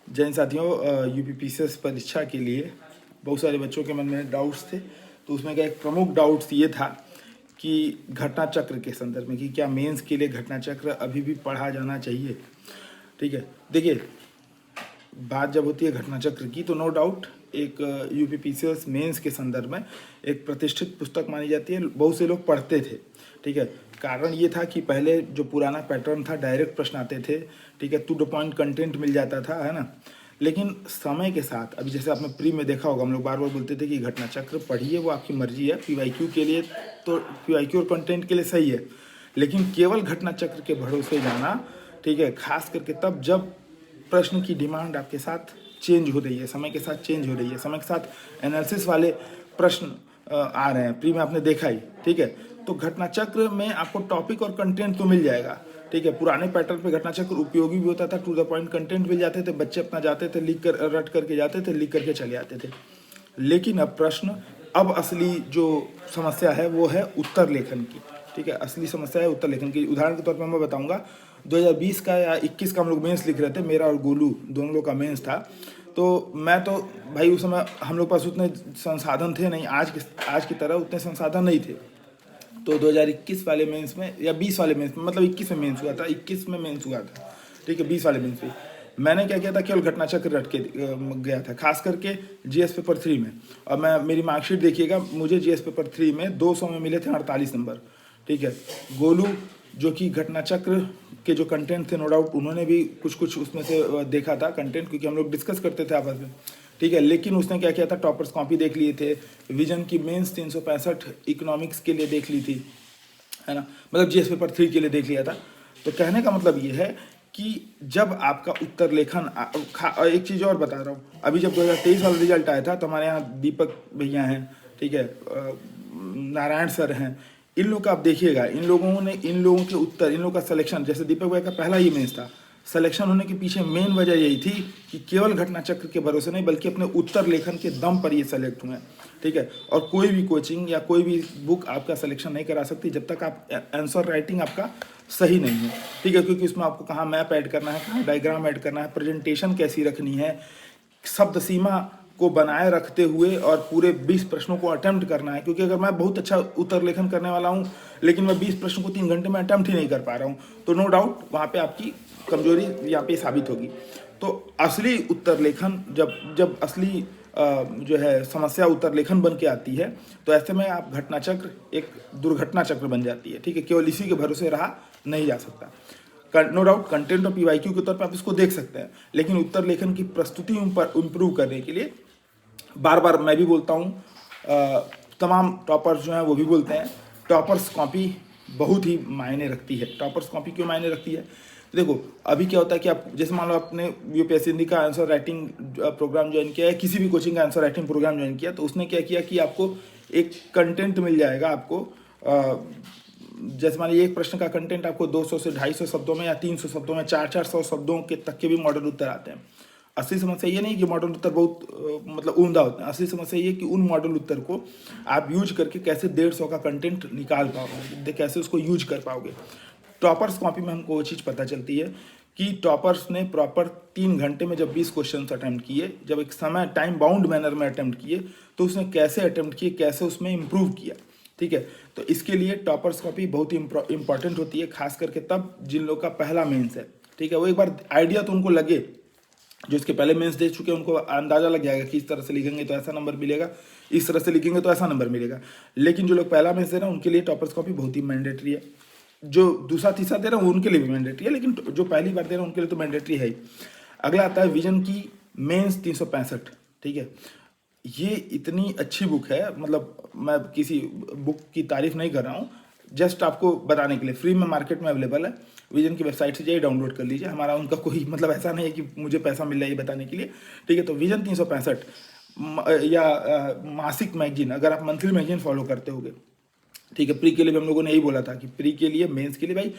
जैन साथियों, यूपीपीसीएस परीक्षा के लिए बहुत सारे बच्चों के मन में डाउट्स थे। तो उसमें का एक प्रमुख डाउट्स ये था कि घटना चक्र के संदर्भ में कि क्या मेंस के लिए घटना चक्र अभी भी पढ़ा जाना चाहिए। ठीक है, देखिए, बात जब होती है घटना चक्र की तो नो डाउट एक यूपीपीसीएस मेंस के संदर्भ में एक प्रतिष्ठित पुस्तक मानी जाती है। बहुत से लोग पढ़ते थे। ठीक है, कारण ये था कि पहले जो पुराना पैटर्न था, डायरेक्ट प्रश्न आते थे। ठीक है, टू द पॉइंट कंटेंट मिल जाता था, है ना। लेकिन समय के साथ, अभी जैसे आपने प्री में देखा होगा, हम लोग बार बार बोलते थे कि घटना चक्र पढ़िए, वो आपकी मर्जी है। पीवाईक्यू के लिए तो पीवाईक्यू और कंटेंट के लिए सही है, लेकिन केवल घटना चक्र के भरोसे जाना, ठीक है, खास करके तब जब प्रश्न की डिमांड आपके साथ चेंज हो रही है, समय के साथ चेंज हो रही है, समय के साथ एनालिसिस वाले प्रश्न आ रहे हैं। प्री में आपने देखा ही। ठीक है, तो घटना चक्र में आपको टॉपिक और कंटेंट तो मिल जाएगा। ठीक है, पुराने पैटर्न पे घटना चक्र उपयोगी भी होता था, टू द पॉइंट कंटेंट मिल जाते थे, बच्चे अपना जाते थे, लिख कर रट करके जाते थे, लिख करके चले आते थे। लेकिन अब असली जो समस्या है वो है उत्तर लेखन की। ठीक है, असली समस्या है उत्तर लेखन की। उदाहरण के तौर पर मैं बताऊंगा, 2020 का या 21 का हम लोग मेंस लिख रहे थे, मेरा और गोलू दोनों लोग का मेंस था। तो मैं तो भाई उस समय हम लोग पास उतने संसाधन थे नहीं, आज की तरह उतने संसाधन नहीं थे। तो 2021 वाले मेंस में या 20 वाले मेंस में, मतलब 21 में मेंस हुआ था, 21 में मेंस हुआ था। ठीक है, 20 वाले मेंस पे मैंने क्या किया था, केवल घटना चक्र रट के गया था, खास करके जीएस पेपर 3 में। और मेरी मार्कशीट देखिएगा, मुझे जीएस पेपर 3 में 200 में मिले थे 48 नंबर। ठीक है, गोलू जो कि घटना चक्र के जो कंटेंट थे, नो डाउट उन्होंने भी कुछ कुछ उसमें से देखा था कंटेंट, क्योंकि हम लोग डिस्कस करते थे आपस में। ठीक है, लेकिन उसने क्या किया था, टॉपर्स कॉपी देख लिए थे, विजन की मेंस 365 इकोनॉमिक्स के लिए देख ली थी, है ना, मतलब जीएस पेपर 3 के लिए देख लिया था। तो कहने का मतलब ये है कि जब आपका उत्तर लेखन एक चीज़ और बता रहा हूँ, अभी जब 2023 वाला रिजल्ट आया था तो हमारे यहाँ दीपक भैया हैं, ठीक है, नारायण सर हैं, इन लोग का आप देखिएगा, इन लोगों के उत्तर, इन लोगों का सिलेक्शन, जैसे दीपक भैया का पहला ही मेंस था, सिलेक्शन होने के पीछे मेन वजह यही थी कि केवल घटना चक्र के भरोसे नहीं, बल्कि अपने उत्तर लेखन के दम पर ये सेलेक्ट हुए हैं। ठीक है, और कोई भी कोचिंग या कोई भी बुक आपका सिलेक्शन नहीं करा सकती जब तक आप आंसर राइटिंग आपका सही नहीं है। ठीक है, क्योंकि उसमें आपको कहाँ मैप ऐड करना है, कहाँ डायग्राम ऐड करना है, प्रेजेंटेशन कैसी रखनी है, शब्द सीमा को बनाए रखते हुए और पूरे 20 प्रश्नों को अटेम्प्ट करना है। क्योंकि अगर मैं बहुत अच्छा उत्तर लेखन करने वाला हूँ, लेकिन मैं 20 प्रश्नों को 3 घंटे में अटेम्प्ट ही नहीं कर पा रहा हूँ, तो नो डाउट वहाँ पे आपकी कमजोरी यहाँ पे साबित होगी। तो असली उत्तर लेखन, जब असली जो है समस्या उत्तर लेखन बन के आती है, तो ऐसे में आप घटना चक्र एक दुर्घटना चक्र बन जाती है। ठीक है, केवल इसी के भरोसे रहा नहीं जा सकता। नो डाउट कंटेंट और पीवाईक्यू के तौर पर आप इसको देख सकते हैं, लेकिन उत्तर लेखन की प्रस्तुति इंप्रूव करने के लिए बार बार मैं भी बोलता हूँ, तमाम टॉपर्स जो हैं वो भी बोलते हैं, टॉपर्स कॉपी बहुत ही मायने रखती है। टॉपर्स कॉपी क्यों मायने रखती है? देखो, अभी क्या होता है कि आप जैसे मान लो आपने यूपीएससी हिंदी का आंसर राइटिंग प्रोग्राम ज्वाइन किया है, किसी भी कोचिंग का आंसर राइटिंग प्रोग्राम ज्वाइन किया, तो उसने क्या किया कि आपको एक कंटेंट मिल जाएगा। आपको जैसे मान लीजिए एक प्रश्न का कंटेंट आपको 200 से 250 शब्दों में या 300 शब्दों में, 400 शब्दों के तक के भी मॉडल उत्तर आते हैं। असली समस्या ये नहीं कि मॉडल उत्तर बहुत मतलब उम्दा होते हैं। असली समस्या ये कि उन मॉडल उत्तर को आप यूज करके कैसे 150 का कंटेंट निकाल पाओगे, कैसे उसको यूज कर पाओगे। टॉपर्स कॉपी में हमको वो चीज़ पता चलती है कि टॉपर्स ने प्रॉपर 3 घंटे में जब 20 क्वेश्चन अटैम्प्ट किए, जब एक समय टाइम बाउंड मैनर में अटैम्प्ट किए, तो उसने कैसे अटैम्प्ट किए, कैसे उसमें इम्प्रूव किया। ठीक है, तो इसके लिए टॉपर्स कॉपी बहुत ही इंपॉर्टेंट होती है, खास करके तब जिन लोग का पहला मेंस है। ठीक है, वो एक बार आइडिया तो उनको लगे, जो इसके पहले मेंस दे चुके हैं उनको अंदाजा लग जाएगा कि इस तरह से लिखेंगे तो ऐसा नंबर मिलेगा, इस तरह से लिखेंगे तो ऐसा नंबर मिलेगा। लेकिन जो लोग पहला मेंस दे रहे हैं उनके लिए टॉपर्स कॉपी बहुत ही मैंडेटरी है। जो दूसरा तीसरा दे रहे हैं उनके लिए भी मैंडेटरी है, लेकिन जो पहली बार दे रहे हैं उनके लिए तो मैंडेटरी है ही। अगला आता है विजन की मेंस 365। ठीक है, ये इतनी अच्छी बुक है, मतलब मैं किसी बुक की तारीफ नहीं कर रहा हूँ, जस्ट आपको बताने के लिए। फ्री में मार्केट में अवेलेबल है, विजन की वेबसाइट से जाइए, डाउनलोड कर लीजिए। हमारा उनका कोई मतलब ऐसा नहीं है कि मुझे पैसा मिल रहा है ये बताने के लिए। ठीक है, तो विजन 365 या मासिक मैगजीन, अगर आप मंथली मैगजीन फॉलो करते होगे। ठीक है, प्री के लिए भी हम लोगों ने यही बोला था कि प्री के लिए, मेंस के लिए भाई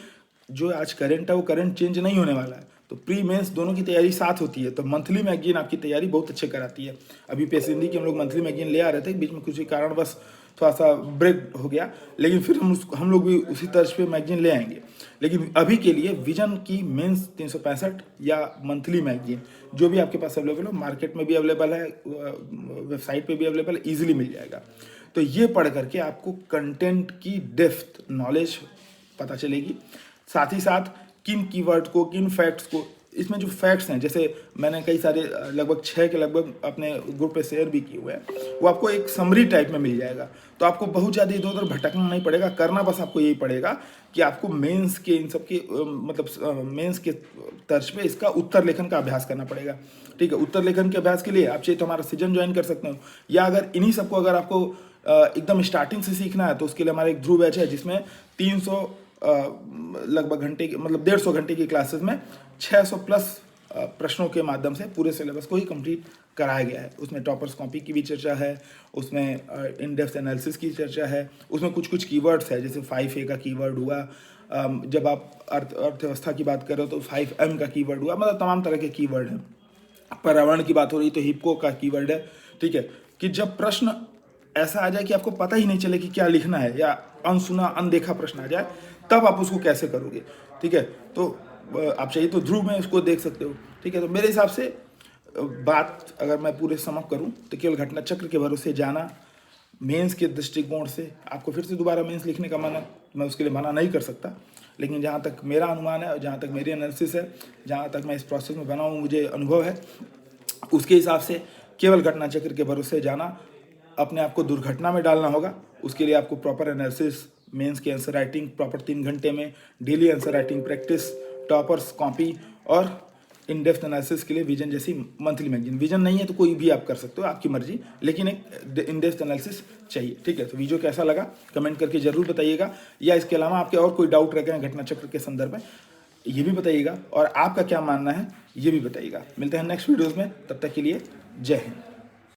जो आज करंट है वो करंट चेंज नहीं होने वाला है, तो प्री मेंस दोनों की तैयारी साथ होती है। तो मंथली मैगजीन आपकी तैयारी बहुत अच्छे कराती है। अभी पीएससी हिंदी की हम लोग मंथली मैगजीन ले आ रहे थे, बीच में किसी कारण बस थोड़ा सा ब्रेक हो गया, लेकिन फिर हम लोग भी उसी तर्ज पे मैगजीन ले आएंगे। लेकिन अभी के लिए विजन की मेंस 365 या मंथली मैगजीन जो भी आपके पास अवेलेबल हो, मार्केट में भी अवेलेबल है, वेबसाइट पे भी अवेलेबल है, ईजिली मिल जाएगा। तो ये पढ़ करके आपको कंटेंट की डेप्थ नॉलेज पता चलेगी। साथ ही साथ किन कीवर्ड को, किन फैक्ट्स को, इसमें जो फैक्ट्स हैं, जैसे मैंने कई सारे लगभग 6 के लगभग अपने ग्रुप पे शेयर भी किए हुए हैं, वो आपको एक समरी टाइप में मिल जाएगा। तो आपको बहुत ज़्यादा इधर उधर भटकना नहीं पड़ेगा, करना बस आपको यही पड़ेगा कि आपको मेंस के इन सब के मतलब मेंस के तर्ज पे इसका उत्तर लेखन का अभ्यास करना पड़ेगा। ठीक है, उत्तर लेखन के अभ्यास के लिए आप चाहिए तो हमारा सीजन ज्वाइन कर सकते हो, या अगर इन्हीं सबको अगर आपको एकदम स्टार्टिंग से सीखना है तो उसके लिए हमारा एक ध्रुव बैच है, जिसमें 300 लगभग घंटे की, मतलब 150 घंटे की क्लासेस में 600 प्लस प्रश्नों के माध्यम से पूरे सिलेबस को ही कंप्लीट कराया गया है। उसमें टॉपर्स कॉपी की भी चर्चा है, उसमें इन डेप्थ एनालिसिस की चर्चा है, उसमें कुछ कुछ कीवर्ड्स है, जैसे 5A का कीवर्ड हुआ, जब आप अर्थव्यवस्था की बात करो तो 5M का कीवर्ड हुआ, मतलब तमाम तरह के कीवर्ड हैं। पर्यावरण की बात हो रही तो हिप्को का कीवर्ड है। ठीक है, कि जब प्रश्न ऐसा आ जाए कि आपको पता ही नहीं चले कि क्या लिखना है, या अनसुना अनदेखा प्रश्न आ जाए, तब आप उसको कैसे करोगे। ठीक है, तो आप चाहिए तो ध्रुव में उसको देख सकते हो। ठीक है, तो मेरे हिसाब से बात अगर मैं पूरे समअप करूं तो केवल घटना चक्र के भरोसे जाना, मेंस के दृष्टिकोण से आपको फिर से दोबारा मेंस लिखने का मना, मैं उसके लिए मना नहीं कर सकता, लेकिन जहाँ तक मेरा अनुमान है और जहाँ तक मेरी एनालिसिस है, जहाँ तक मैं इस प्रोसेस में बना हूँ, मुझे अनुभव है, उसके हिसाब से केवल घटना चक्र के भरोसे जाना, अपने आप को दुर्घटना में डालना होगा। उसके लिए आपको प्रॉपर एनालिसिस, मेंस की आंसर राइटिंग प्रॉपर 3 घंटे में, daily answer writing practice, toppers copy, और इन डेप्थ एनालिसिस के लिए विजन जैसी मंथली मैगजीन। विजन नहीं है तो कोई भी आप कर सकते हो, आपकी मर्जी, लेकिन एक इन डेप्थ एनालिसिस चाहिए। ठीक है, तो वीडियो कैसा लगा कमेंट करके जरूर बताइएगा, या इसके अलावा आपके और कोई डाउट रह गए हैं घटना चक्र के संदर्भ में, ये भी बताइएगा, और आपका क्या मानना है ये भी बताइएगा। मिलते हैं नेक्स्ट वीडियोज़ में, तब तक के लिए जय हिंद।